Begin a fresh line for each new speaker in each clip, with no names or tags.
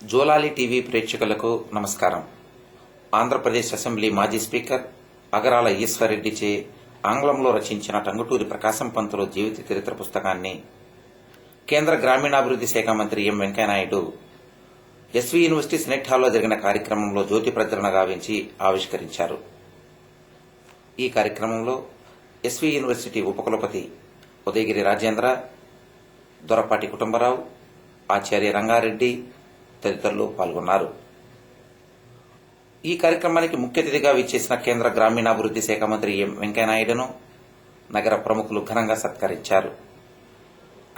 జోలాలి టీవీ ప్రేక్షకులకు నమస్కారం. ఆంధ్రప్రదేశ్ అసెంబ్లీ మాజీ స్పీకర్ అగరాల ఈశ్వర్రెడ్డిచే ఆంగ్లంలో రచించిన టంగుటూరి ప్రకాశం పంతులు జీవిత చరిత్ర పుస్తకాన్ని కేంద్ర గ్రామీణాభివృద్ది శాఖ మంత్రి ఎం వెంకయ్యనాయుడు ఎస్వీ యూనివర్సిటీ సెనెట్ హాల్లో జరిగిన కార్యక్రమంలో జ్యోతి ప్రజ్వలన గావించి ఆవిష్కరించారు. ఈ కార్యక్రమంలో ఎస్వీ యూనివర్సిటీ ఉపకులపతి ఉదయగిరి రాజేంద్ర, దొరపాటి కుటుంబరావు, ఆచార్య రంగారెడ్డి తదితరులు పాల్గొన్నారు. ఈ కార్యక్రమానికి ముఖ్య అతిథిగా విచ్చేసిన కేంద్ర గ్రామీణాభివృద్ది శాఖ మంత్రి ఎం వెంకయ్యనాయుడును నగర ప్రముఖులు ఘనంగా సత్కరించారు.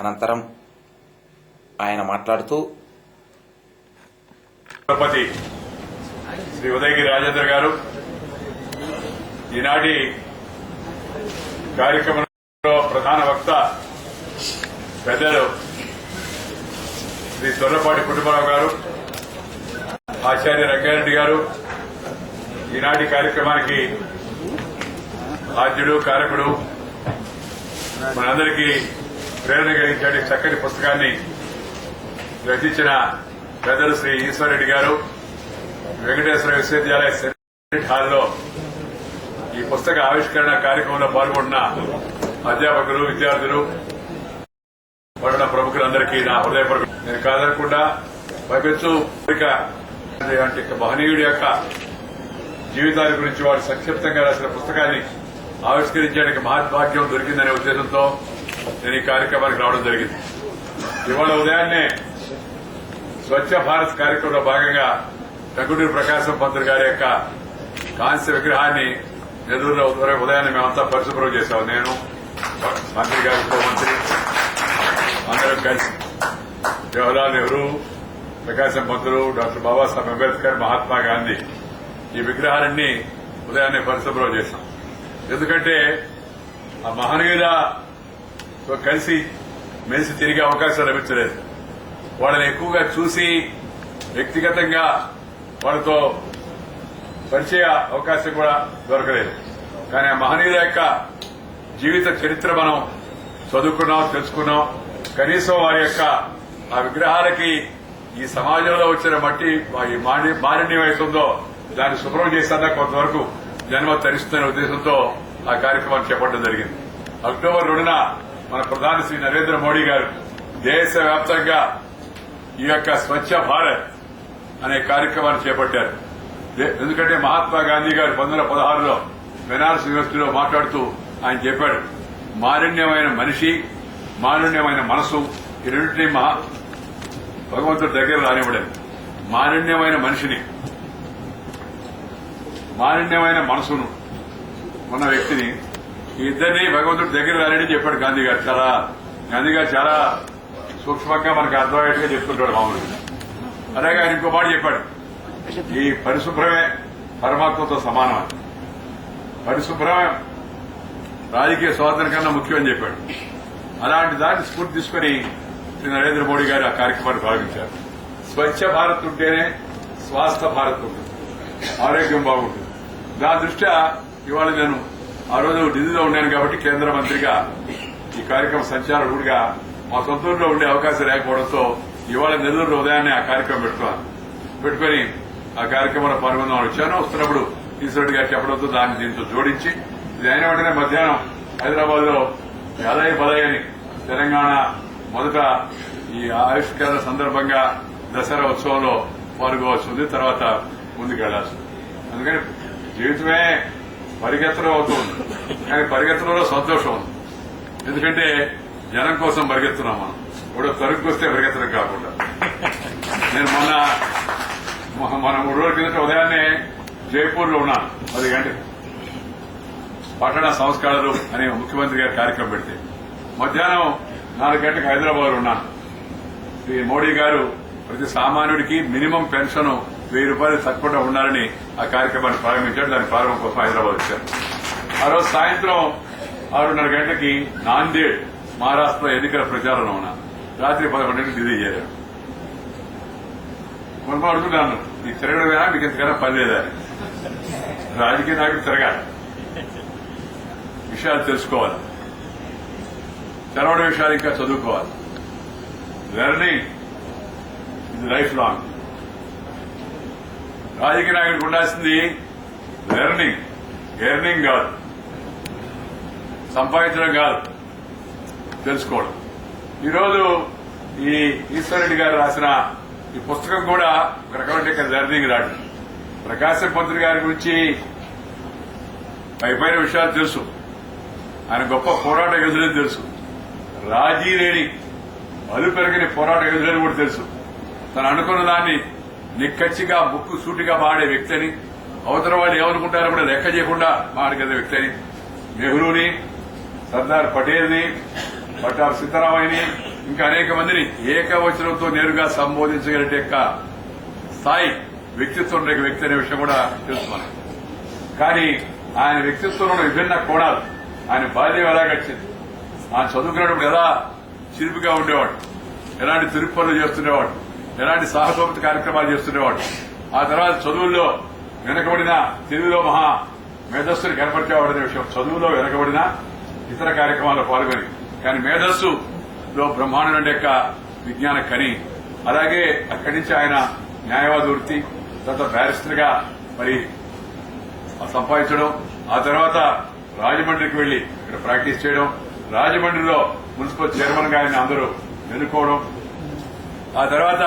అనంతరం ఆయన మాట్లాడుతూ,
శ్రీ ఉదయగిరి రాజేంద్ర గారు ఈనాటి కార్యక్రమంలో ప్రధాన వక్త పెద్దలు శ్రీ దొర్లపాటి కుటుంబరావు గారు, ఆచార్య రంగారెడ్డి గారు ఈనాటి కార్యక్రమానికి ఆద్యుడు, కారకుడు, మనందరికీ ప్రేరణ కలిగించే చక్కటి పుస్తకాన్ని రచించిన పెద్దలు శ్రీ ఈశ్వర్రెడ్డి గారు, వెంకటేశ్వర విశ్వవిద్యాలయ సెనెట్ హాల్లో ఈ పుస్తక ఆవిష్కరణ కార్యక్రమంలో పాల్గొంటున్న అధ్యాపకులు, విద్యార్థులు, పట్టణ ప్రముఖులందరికీ నా హృదయపూర్వక నేను కాదనకుండా పైపెచ్చు మహనీయుడి యొక్క జీవితాల గురించి వాడు సంక్షిప్తంగా రాసిన పుస్తకాన్ని ఆవిష్కరించడానికి మహద్భాగ్యం దొరికిందనే ఉద్దేశంతో నేను ఈ కార్యక్రమానికి రావడం జరిగింది. ఇవాళ ఉదయాన్నే స్వచ్ఛ భారత్ కార్యక్రమంలో భాగంగా టంగుటూరి ప్రకాశం పంతులు గారి యొక్క కాంస్య విగ్రహాన్ని నెల్లూరులో ఉదయాన్నే మేమంతా పరిశుభ్రం చేశాం. నేను, మంత్రి గారితో మంత్రి అందరం కలిసి జవహర్లాల్ నెహ్రూ, ప్రకాశం పంతులు, డాక్టర్ బాబాసాహెబ్ అంబేద్కర్, మహాత్మా గాంధీ ఈ విగ్రహాలన్నీ ఉదయాన్నే పరిశుభ్రం చేశాం. ఎందుకంటే ఆ మహనీయులతో కలిసి మెలిసి తిరిగే అవకాశం లభించలేదు. వాళ్ళని ఎక్కువగా చూసి వ్యక్తిగతంగా వాళ్ళతో పరిచయ అవకాశం కూడా దొరకలేదు. కానీ ఆ మహనీయుల యొక్క జీవిత చరిత్ర మనం చదువుకున్నాం, తెలుసుకున్నాం. కనీసం వారి యొక్క ఆ విగ్రహాలకి ఈ సమాజంలో వచ్చిన మట్టి మాలిన్యం అవుతుందో దాన్ని శుభ్రం చేసేదా కొంతవరకు జన్మ తరిస్తుందనే ఉద్దేశంతో ఆ కార్యక్రమాన్ని చేపట్టడం జరిగింది. అక్టోబర్ 2న మన ప్రధాని శ్రీ నరేంద్ర మోడీ గారు దేశవ్యాప్తంగా ఈ యొక్క స్వచ్ఛ భారత్ అనే కార్యక్రమాన్ని చేపట్టారు. ఎందుకంటే మహాత్మా గాంధీ గారు 1916లో బెనారస్ యూనివర్సిటీలో మాట్లాడుతూ ఆయన చెప్పాడు, మాలిన్యమైన మనిషి, మాలిన్యమైన మనసు ఈ రెండింటినీ భగవంతుడి దగ్గర రానివ్వలేదు. మాలిన్యమైన మనిషిని, మాలిన్యమైన మనసును ఉన్న వ్యక్తిని ఈ ఇద్దరిని భగవంతుడి దగ్గర రాని చెప్పాడు గాంధీ గారు. గాంధీ గారు చాలా సూక్ష్మంగా మనకు అర్థమయ్యేట్టుగా చెప్తుంటాడు మామూలుగా. అలాగే ఆయన ఇంకో మాట చెప్పాడు, ఈ పరిశుభ్రమే పరమాత్మతో సమానం అని. పరిశుభ్రమే రాజకీయ స్వాతంత్ర్యం కన్నా ముఖ్యం అని చెప్పాడు. అలాంటి దాన్ని స్ఫూర్తి తీసుకుని శ్రీ నరేంద్ర మోడీ గారు ఆ కార్యక్రమాన్ని ప్రారంభించారు. స్వచ్ఛ భారత్ ఉంటేనే స్వాస్థ భారత్ ఉంటుంది, ఆరోగ్యం బాగుంటుంది. దాని దృష్ట్యా ఇవాళ నేను ఆ రోజు ఢిల్లీలో ఉన్నాను కాబట్టి కేంద్ర మంత్రిగా ఈ కార్యక్రమ సంచాలకుడిగా మా సొంత ఊరిలో ఉండే అవకాశం లేకపోవడంతో ఇవాళ నెల్లూరులో ఉదయాన్నే ఆ కార్యక్రమం పెట్టుకుని ఆ కార్యక్రమంలో పాల్గొందామని వచ్చాను. వస్తున్నప్పుడు ఈశ్వరుడు గారు చెప్పడంతో దాన్ని దీంతో జోడించి ఇది అయిన వెంటనే మధ్యాహ్నం హైదరాబాద్ లో యాదయ్య పదయ్య అని తెలంగాణ మొదట ఈ ఆవిష్కరణ సందర్భంగా దసరా ఉత్సవంలో పాల్గొవలసి ఉంది. తర్వాత ముందుకు వెళ్లాల్సి ఉంది. అందుకని జీవితమే పరిగెత్తడం అవుతుంది, కానీ పరిగెత్తడంలో సంతోషం ఉంది. ఎందుకంటే జనం కోసం పరిగెత్తున్నాం మనం. ఇప్పుడు తరుక్కొస్తే పరిగెత్తడం కాకుండా. నేను మన 3 రోజుల కిందట ఉదయాన్నే జైపూర్ లో ఉన్నాను. 10 గంటలకు పట్టణ సంస్కరణలు అనే ముఖ్యమంత్రి గారి కార్యక్రమం పెడితే మధ్యాహ్నం 4 గంటలకు హైదరాబాద్ లో ఉన్నాను. శ్రీ మోడీ గారు ప్రతి సామాన్యుడికి మినిమం పెన్షన్ 1000 రూపాయలు తక్కువ ఉండాలని ఆ కార్యక్రమాన్ని ప్రారంభించారు. దాని ప్రారంభం కోసం హైదరాబాద్ వచ్చారు. ఆ రోజు సాయంత్రం 6:30 గంటలకి నాందేడ్ మహారాష్ట్రలో ఎన్నికల ప్రచారంలో ఉన్నాను. రాత్రి 11 గంటలకు ఢిల్లీ చేరారు. మనం అడుగుతున్నాను, మీకు తిరగడమేనా, మీకు ఇంతకన్నా పని లేదా? రాజకీయ నాయకులు తిరగాలి, విషయాలు తెలుసుకోవాలి, తెలవని విషయాలు ఇంకా చదువుకోవాలి. లెర్నింగ్ ఇది లైఫ్ లాంగ్. రాజకీయ నాయకుడికి ఉండాల్సింది ఎర్నింగ్ కాదు, సంపాదించడం కాదు, తెలుసుకోవడం. ఈరోజు ఈ ఈశ్వరరెడ్డి గారు రాసిన ఈ పుస్తకం కూడా ఒక రకమైన లెర్నింగ్ రాడు. ప్రకాశం పంతులు గారి గురించి పైపైన విషయాలు తెలుసు, ఆయన గొప్ప పోరాట యోధులని తెలుసు, రాజీ లేని అలుపెరగని పోరాట యోధులని కూడా తెలుసు. తను అనుకున్న దాన్ని నిక్కచ్చిగా ముక్కు సూటిగా మాడే వ్యక్తి అని, అవతల వాళ్ళు ఏమనుకుంటారో కూడా లెక్క చేయకుండా మాడగల వ్యక్తి అని, నెహ్రూని, సర్దార్ పటేల్ని, పట్టాభి సీతారామయ్యని, ఇంకా అనేక మందిని ఏకవచనంతో నేరుగా సంబోధించగలిగే స్థాయి వ్యక్తిత్వం ఉండే వ్యక్తి అనే విషయం కూడా తెలుసు మనకు. కానీ ఆయన వ్యక్తిత్వంలో విభిన్న కోణాలు, ఆయన బాల్యం ఎలా గడిచింది, ఆయన చదువుకునేటప్పుడు ఎలా చిరుపుగా ఉండేవాడు, ఎలాంటి తిరుగు పనులు చేస్తుండేవాడు, ఎలాంటి సాహసోపతి కార్యక్రమాలు చేస్తుండేవాడు, ఆ తర్వాత చదువుల్లో వెనకబడిన తెలుగులో మహా మేధస్సుని కనపరిచేవాడనే విషయం. చదువులో వెనకబడిన ఇతర కార్యక్రమాల్లో పాల్గొని, కానీ మేధస్సులో బ్రహ్మాండం యొక్క విజ్ఞాన కని. అలాగే అక్కడి నుంచి ఆయన న్యాయవాద వృత్తి, తర్వాత బ్యారిస్టర్ గా మరి సంపాదించడం, ఆ తర్వాత రాజమండ్రికి వెళ్లి ఇక్కడ ప్రాక్టీస్ చేయడం, రాజమండ్రిలో మున్సిపల్ చైర్మన్ గా ఆయన అందరూ ఎన్నుకోవడం, ఆ తర్వాత